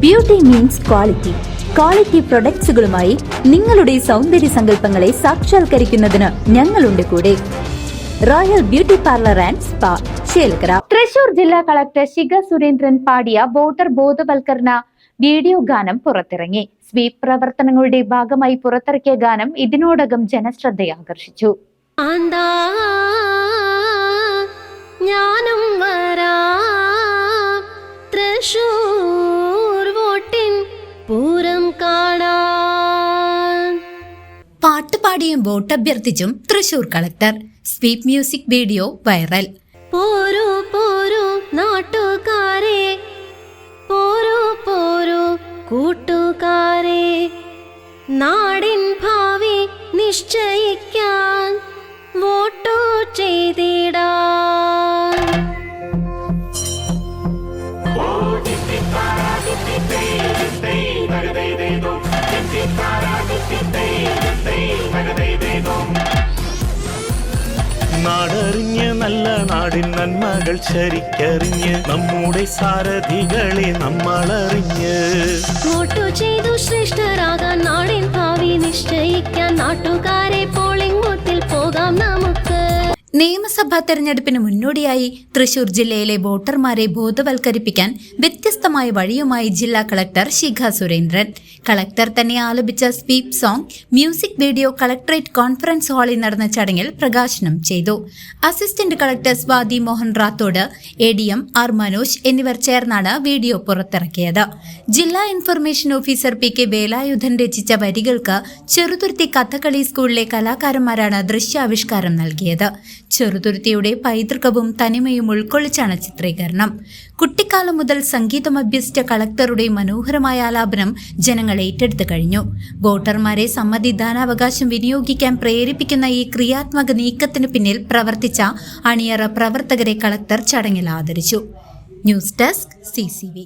Beauty means quality. Quality പ്രൊഡക്ട്സുകളുമായി നിങ്ങളുടെ സൗന്ദര്യ സങ്കല്പങ്ങളെ സാക്ഷാത്കരിക്കുന്നതിന് ഞങ്ങളുണ്ട് കൂടെ. Royal beauty parlour and spa, Chelakkara. Thrissur ജില്ലാ കളക്ടർ ശിഖ സുരേന്ദ്രൻ പാടിയ വോട്ടർ ബോധവൽക്കരണ വീഡിയോ ഗാനം പുറത്തിറങ്ങി. സ്വീപ് പ്രവർത്തനങ്ങളുടെ ഭാഗമായി പുറത്തിറക്കിയ ഗാനം ഇതിനോടകം ജനശ്രദ്ധയാകർഷിച്ചു. ഞാനും തൃശൂർ വോട്ടിൻ പൂരം കാണാൻ. പാട്ടുപാടിയും വോട്ടഭ്യർത്ഥിച്ചും Thrissur collector. Sweep music video viral. പോരൂ പോരൂ നാട്ടുകാരെ, പോരൂ പോരൂ കൂട്ടുകാരെ, നാടിൻ ഭാവി നിശ്ചയിക്കാൻ വോട്ടു ചെയ്തിടാൻ. നാടറിഞ്ഞ് നല്ല നാടിൻ നന്മകൾ ശരിക്കറിഞ്ഞ് നമ്മുടെ സാരഥികളെ നമ്മളറിഞ്ഞ് വോട്ടു ചെയ്തു ശ്രേഷ്ഠരാകാൻ, നാടിൻ ഭാവി നിശ്ചയിക്കാൻ നാട്ടുകാരെ പോളിംഗ് ബൂത്തിൽ പോകാം നമുക്ക്. നിയമസഭാ തെരഞ്ഞെടുപ്പിന് മുന്നോടിയായി തൃശൂർ ജില്ലയിലെ വോട്ടർമാരെ ബോധവൽക്കരിപ്പിക്കാൻ വ്യത്യസ്തമായ വഴിയുമായി ജില്ലാ കളക്ടർ ശിഖ സുരേന്ദ്രൻ. കളക്ടർ തന്നെ ആലപിച്ച sweep song music video collectorate conference ഹാളിൽ നടന്ന ചടങ്ങിൽ പ്രകാശനം ചെയ്തു. Assistant collector Swathi Mohan Rathod, ADM R Manoj എന്നിവർ ചേർന്നാണ് വീഡിയോ പുറത്തിറക്കിയത്. ജില്ലാ ഇൻഫർമേഷൻ ഓഫീസർ PK വേലായുധൻ രചിച്ച വരികൾക്ക് ചെറുതുരുത്തി കഥകളി സ്കൂളിലെ കലാകാരന്മാരാണ് ദൃശ്യാവിഷ്കാരം നൽകിയത്. ചെറുതുരുത്തിയുടെ പൈതൃകവും തനിമയും ഉൾക്കൊള്ളിച്ചാണ് ചിത്രീകരണം. കുട്ടിക്കാലം മുതൽ സംഗീതം അഭ്യസിച്ച കളക്ടറുടെ മനോഹരമായ ആലാപനം ജനങ്ങൾ ഏറ്റെടുത്തു കഴിഞ്ഞു. വോട്ടർമാരെ സമ്മതിദാനാവകാശം വിനിയോഗിക്കാൻ പ്രേരിപ്പിക്കുന്ന ഈ ക്രിയാത്മക നീക്കത്തിന് പിന്നിൽ പ്രവർത്തിച്ച അണിയറ പ്രവർത്തകരെ കളക്ടർ ചടങ്ങിൽ ആദരിച്ചു. News desk CCV.